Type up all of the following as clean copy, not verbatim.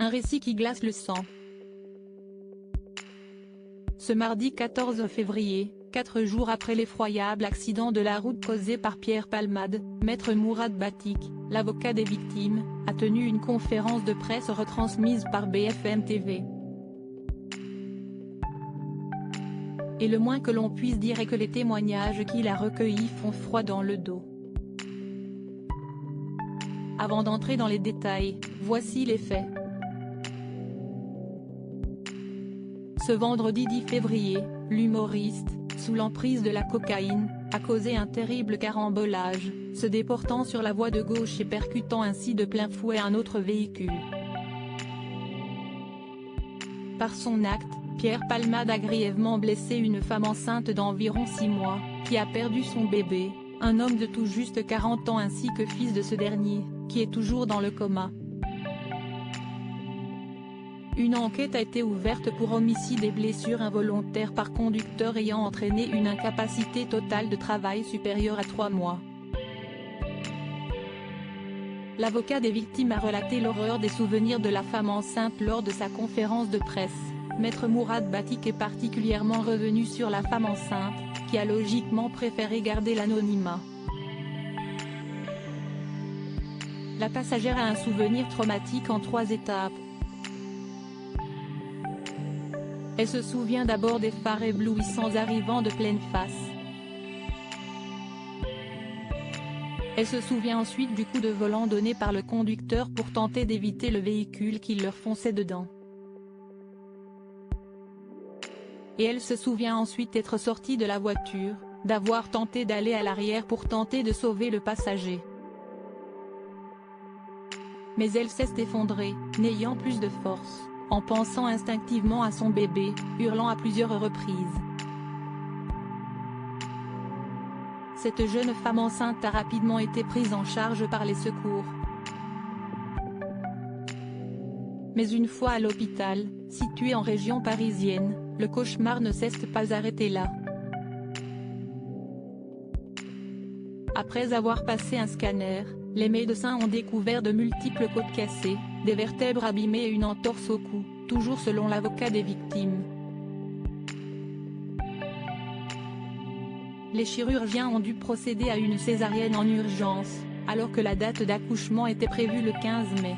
Un récit qui glace le sang. Ce mardi 14 février, 4 jours après l'effroyable accident de la route causé par Pierre Palmade, Maître Mourad Batik, l'avocat des victimes, a tenu une conférence de presse retransmise par BFM TV. Et le moins que l'on puisse dire est que les témoignages qu'il a recueillis font froid dans le dos. Avant d'entrer dans les détails, voici les faits. Ce vendredi 10 février, l'humoriste, sous l'emprise de la cocaïne, a causé un terrible carambolage, se déportant sur la voie de gauche et percutant ainsi de plein fouet un autre véhicule. Par son acte, Pierre Palmade a grièvement blessé une femme enceinte d'environ 6 mois, qui a perdu son bébé, un homme de tout juste 40 ans ainsi que fils de ce dernier, qui est toujours dans le coma. Une enquête a été ouverte pour homicide et blessures involontaires par conducteur ayant entraîné une incapacité totale de travail supérieure à 3 mois. L'avocat des victimes a relaté l'horreur des souvenirs de la femme enceinte lors de sa conférence de presse. Maître Mourad Batik est particulièrement revenu sur la femme enceinte, qui a logiquement préféré garder l'anonymat. La passagère a un souvenir traumatique en 3 étapes. Elle se souvient d'abord des phares éblouissants arrivant de pleine face. Elle se souvient ensuite du coup de volant donné par le conducteur pour tenter d'éviter le véhicule qui leur fonçait dedans. Et elle se souvient ensuite être sortie de la voiture, d'avoir tenté d'aller à l'arrière pour tenter de sauver le passager. Mais elle s'est effondrée, n'ayant plus de force, en pensant instinctivement à son bébé, hurlant à plusieurs reprises. Cette jeune femme enceinte a rapidement été prise en charge par les secours. Mais une fois à l'hôpital, situé en région parisienne, le cauchemar ne s'est pas arrêté là. Après avoir passé un scanner, les médecins ont découvert de multiples côtes cassées, des vertèbres abîmées et une entorse au cou, toujours selon l'avocat des victimes. Les chirurgiens ont dû procéder à une césarienne en urgence, alors que la date d'accouchement était prévue le 15 mai.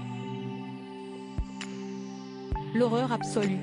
L'horreur absolue.